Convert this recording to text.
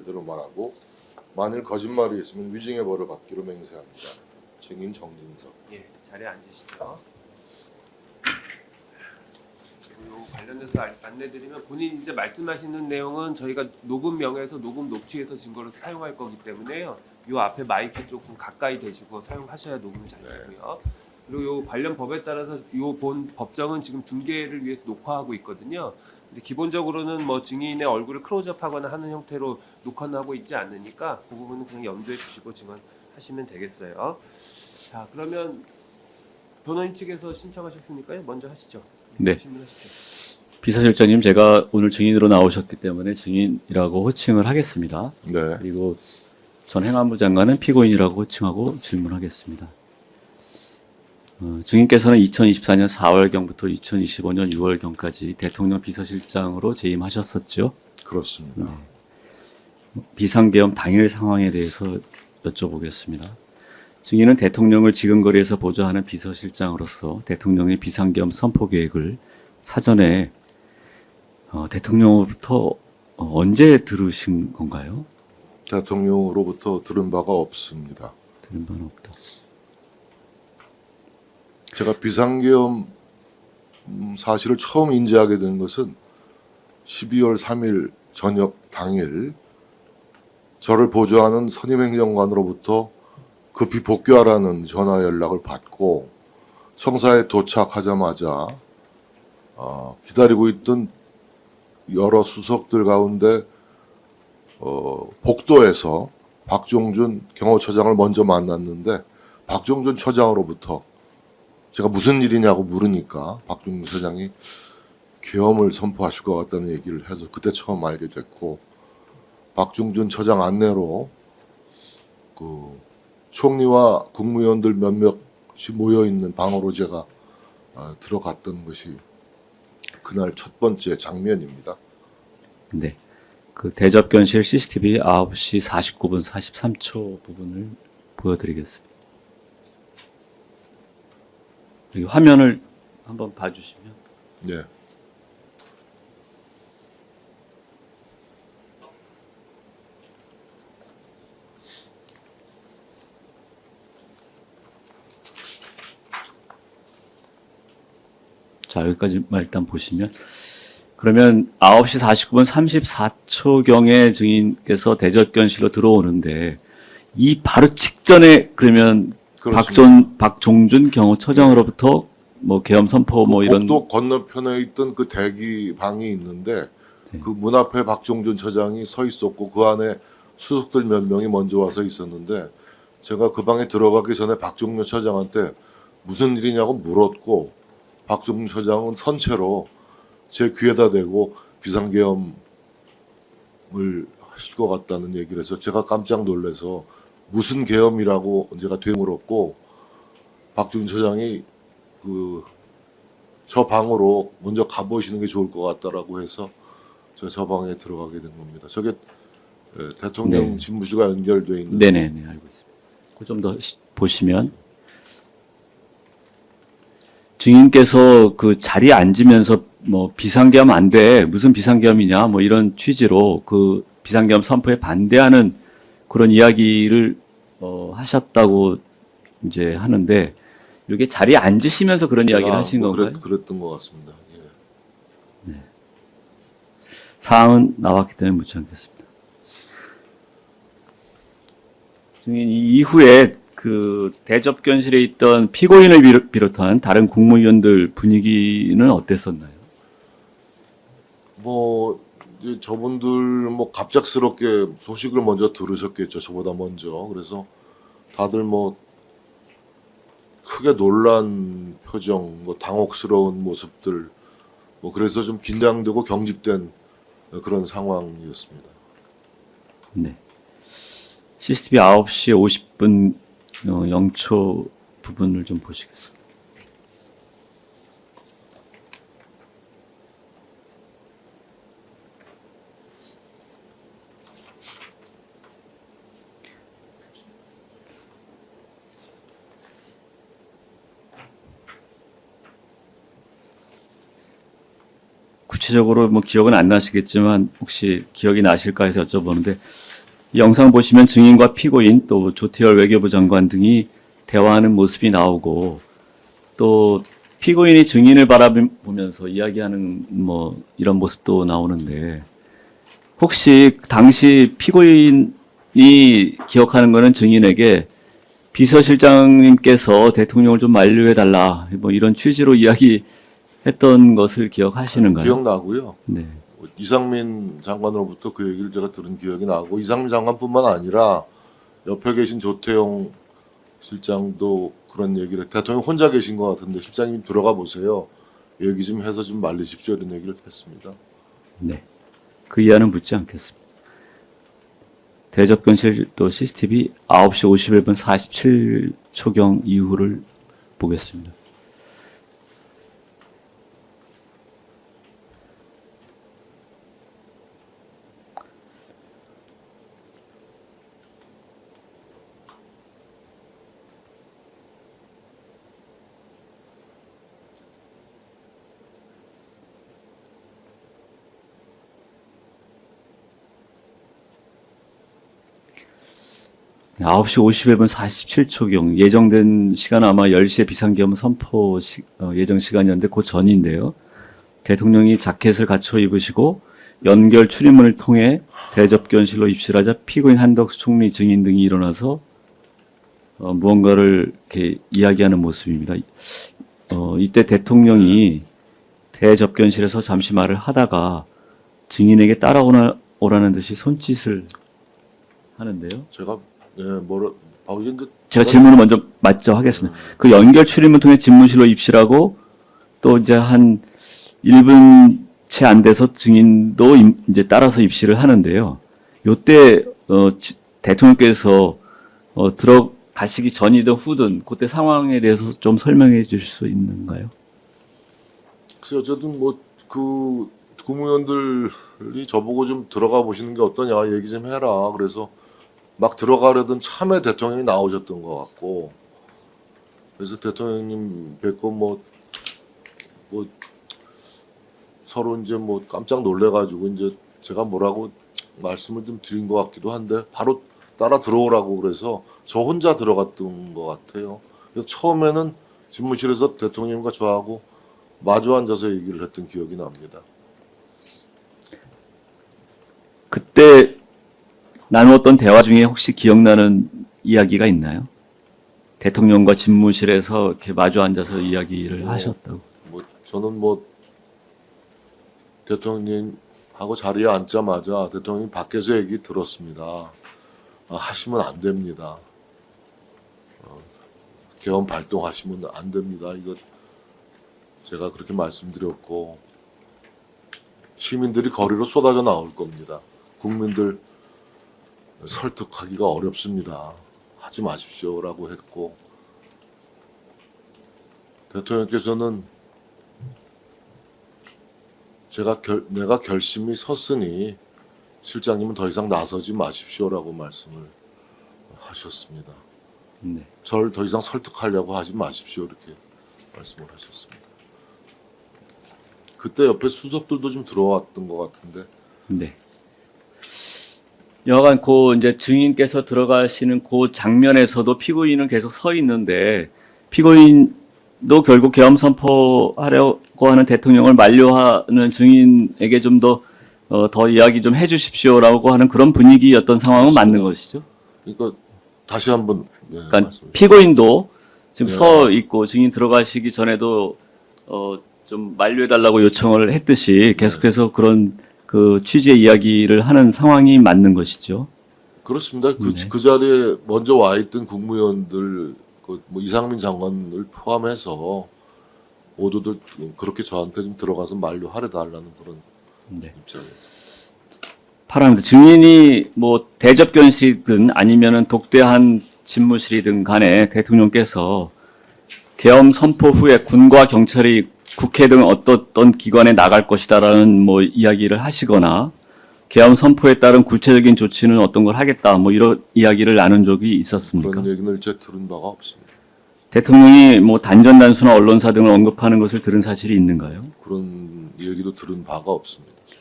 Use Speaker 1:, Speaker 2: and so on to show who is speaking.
Speaker 1: 제대로 말하고 만일 거짓말이 있으면 위증의 벌을 받기로 맹세합니다. 증인 정진석.
Speaker 2: 예, 자리에 앉으시죠. 그리고 요 관련해서 안내드리면 본인 이제 말씀하시는 내용은 저희가 녹음 명에서 녹음 녹취해서 증거로 사용할 거기 때문에요. 요 앞에 마이크 조금 가까이 대시고 사용하셔야 녹음이 잘 되고요. 그리고 요 관련 법에 따라서 요 본 법정은 지금 중계를 위해서 녹화하고 있거든요. 근데 기본적으로는 뭐 증인의 얼굴을 클로즈업하거나 하는 형태로 녹화는 하고 있지 않으니까 그 부분은 그냥 염두에 두시고 증언하시면 되겠어요. 자, 그러면 변호인 측에서 신청하셨으니까요. 먼저 하시죠.
Speaker 3: 네.
Speaker 2: 질문하시죠.
Speaker 3: 비서실장님, 제가 오늘 증인으로 나오셨기 때문에 증인이라고 호칭을 하겠습니다.
Speaker 1: 네.
Speaker 3: 그리고 전 행안부 장관은 피고인이라고 호칭하고 질문하겠습니다. 증인께서는 2024년 4월경부터 2025년 6월경까지 대통령 비서실장으로 재임하셨었죠.
Speaker 1: 그렇습니다.
Speaker 3: 비상계엄 당일 상황에 대해서 여쭤보겠습니다. 증인은 대통령을 지근거리에서 보좌하는 비서실장으로서 대통령의 비상계엄 선포 계획을 사전에 대통령으로부터 언제 들으신 건가요?
Speaker 1: 대통령으로부터 들은 바가 없습니다.
Speaker 3: 들은 바는 없다.
Speaker 1: 제가 비상계엄 사실을 처음 인지하게 된 것은 12월 3일 저녁 당일 저를 보좌하는 선임행정관으로부터 급히 복귀하라는 전화 연락을 받고 청사에 도착하자마자 기다리고 있던 여러 수석들 가운데 복도에서 박종준 경호처장을 먼저 만났는데 박종준 처장으로부터 제가 무슨 일이냐고 물으니까 박종준 처장이 계엄을 선포하실 것 같다는 얘기를 해서 그때 처음 알게 됐고 박종준 처장 안내로 그 총리와 국무위원들 몇몇이 모여 있는 방으로 제가 들어갔던 것이 그날 첫 번째 장면입니다.
Speaker 3: 네. 그 대접견실 CCTV 9시 49분 43초 부분을 보여드리겠습니다. 여기 화면을 한번 봐주시면.
Speaker 1: 네.
Speaker 3: 자, 여기까지만 일단 보시면. 그러면 9시 49분 34초경에 증인께서 대접견실로 들어오는데 이 바로 직전에 그러면 박종준 경호처장으로부터 뭐 계엄 선포 뭐 이런
Speaker 1: 복도 건너편에 있던 그 대기 방이 있는데 그 문 앞에 박종준 처장이 서 있었고 그 안에 수석들 몇 명이 먼저 와서 있었는데 제가 그 방에 들어가기 전에 박종준 처장한테 무슨 일이냐고 물었고 박종준 처장은 선체로 제 귀에다 대고 비상계엄을 하실 것 같다는 얘기를 해서 제가 깜짝 놀라서 무슨 계엄이라고 제가 되물었고 박종준 처장이 저 방으로 먼저 가보시는 게 좋을 것 같다라고 해서 저 방에 들어가게 된 겁니다. 저게 대통령
Speaker 3: 네.
Speaker 1: 집무실과 연결되어 있는.
Speaker 3: 네네네, 알고 있습니다. 그 좀 더 보시면 증인께서 그 자리에 앉으면서 뭐 비상계엄 안 돼, 무슨 비상계엄이냐 뭐 이런 취지로 그 비상계엄 선포에 반대하는 그런 이야기를 하셨다고 이제 하는데 이게 자리에 앉으시면서 그런 이야기를 하신 건가요?
Speaker 1: 그랬던 것 같습니다. 예.
Speaker 3: 사항은 나왔기 때문에 묻지 않겠습니다. 증인 이후에 그 대접견실에 있던 피고인을 비롯한 다른 국무위원들 분위기는 어땠었나요?
Speaker 1: 뭐 이제 저분들 뭐 갑작스럽게 소식을 먼저 들으셨겠죠. 저보다 먼저. 그래서 다들 뭐 크게 놀란 표정, 뭐 당혹스러운 모습들, 뭐 그래서 좀 긴장되고 경직된 그런 상황이었습니다.
Speaker 3: 네. CCTV 9시 50분 0초 부분을 좀 보시겠습니다. 구체적으로 뭐 기억은 안 나시겠지만 혹시 기억이 나실까 해서 여쭤보는데 이 영상 보시면 증인과 피고인 또 조태열 외교부 장관 등이 대화하는 모습이 나오고 또 피고인이 증인을 바라보면서 이야기하는 뭐 이런 모습도 나오는데 혹시 당시 피고인이 기억하는 거는 증인에게 비서실장님께서 대통령을 좀 만류해달라 뭐 이런 취지로 이야기했던 것을 기억하시는가요?
Speaker 1: 기억나고요.
Speaker 3: 네.
Speaker 1: 이상민 장관으로부터 그 얘기를 제가 들은 기억이 나고 이상민 장관뿐만 아니라 옆에 계신 조태용 실장도 그런 얘기를 대통령 혼자 계신 것 같은데 실장님 들어가 보세요. 얘기 좀 해서 좀 말리십시오 이런 얘기를 했습니다.
Speaker 3: 네. 그 이하는 묻지 않겠습니다. 대접견실 또 CCTV 9시 51분 47초경 이후를 보겠습니다. 네, 9시 51분 47초경 예정된 시간은 아마 10시에 비상계엄 선포 예정 시간이었는데 그 전인데요. 대통령이 자켓을 갖춰 입으시고 연결 출입문을 통해 대접견실로 입실하자 피고인 한덕수 총리 증인 등이 일어나서 무언가를 이렇게 이야기하는 모습입니다. 이때 대통령이 대접견실에서 잠시 말을 하다가 증인에게 따라오라는 듯이 손짓을 하는데요.
Speaker 1: 제가 근데
Speaker 3: 제가 질문을 먼저 맞죠 하겠습니다. 그 연결 출입문 통해 집무실로 입실하고 또 이제 한 1분 채 안 돼서 증인도 이제 따라서 입실을 하는데요. 요때 대통령께서 들어가시기 전이든 후든 그때 상황에 대해서 좀 설명해 주실 수 있는가요?
Speaker 1: 글쎄 어쨌든 뭐 그 국무위원들이 저보고 좀 들어가 보시는 게 어떠냐 얘기 좀 해라. 그래서 막 들어가려던 참에 대통령이 나오셨던 것 같고 그래서 대통령님 뵙고 뭐 서로 이제 뭐 깜짝 놀래가지고 이제 제가 뭐라고 말씀을 좀 드린 것 같기도 한데 바로 따라 들어오라고 그래서 저 혼자 들어갔던 것 같아요. 그래서 처음에는 집무실에서 대통령과 저하고 마주 앉아서 얘기를 했던 기억이 납니다.
Speaker 3: 그때 나누었던 대화 중에 혹시 기억나는 이야기가 있나요? 대통령과 집무실에서 이렇게 마주 앉아서 이야기를 하셨다고.
Speaker 1: 저는 대통령님하고 자리에 앉자마자 대통령이 밖에서 얘기 들었습니다. 하시면 안 됩니다. 계엄 발동하시면 안 됩니다. 이거 제가 그렇게 말씀드렸고 시민들이 거리로 쏟아져 나올 겁니다. 국민들 설득하기가 어렵습니다. 하지 마십시오라고 했고 대통령께서는 내가 결심이 섰으니 실장님은 더 이상 나서지 마십시오라고 말씀을 하셨습니다.
Speaker 3: 네.
Speaker 1: 저를 더 이상 설득하려고 하지 마십시오 이렇게 말씀을 하셨습니다. 그때 옆에 수석들도 좀 들어왔던 것 같은데
Speaker 3: 네. 여하간 이제 증인께서 들어가시는 그 장면에서도 피고인은 계속 서 있는데 피고인도 결국 계엄 선포하려고 하는 대통령을 만류하는 증인에게 좀 더 이야기 좀 해주십시오라고 하는 그런 분위기였던 상황은 맞는 것이죠.
Speaker 1: 그러니까 다시 한번
Speaker 3: 그러니까
Speaker 1: 말씀해
Speaker 3: 피고인도 지금
Speaker 1: 네.
Speaker 3: 서 있고 증인 들어가시기 전에도 좀 만류해달라고 요청을 했듯이 계속해서 그런 그 취지의 이야기를 하는 상황이 맞는 것이죠.
Speaker 1: 그렇습니다.
Speaker 3: 네.
Speaker 1: 그 자리에 먼저 와 있던 국무위원들 뭐 이상민 장관을 포함해서 모두들 그렇게 저한테 좀 들어가서 만류하려 달라는 그런
Speaker 3: 네.
Speaker 1: 입장이었습니다.
Speaker 3: 파랍니다. 증인이 뭐 대접견실이든 아니면은 독대한 집무실이든 간에 대통령께서 계엄 선포 후에 군과 경찰이 국회 등 어떤 기관에 나갈 것이다라는 뭐 이야기를 하시거나 계엄 선포에 따른 구체적인 조치는 어떤 걸 하겠다 뭐 이런 이야기를 나눈 적이 있었습니까?
Speaker 1: 그런 얘기는 제가 들은 바가 없습니다.
Speaker 3: 대통령이 뭐 단전단수나 언론사 등을 언급하는 것을 들은 사실이 있는가요?
Speaker 1: 그런 얘기도 들은 바가 없습니다.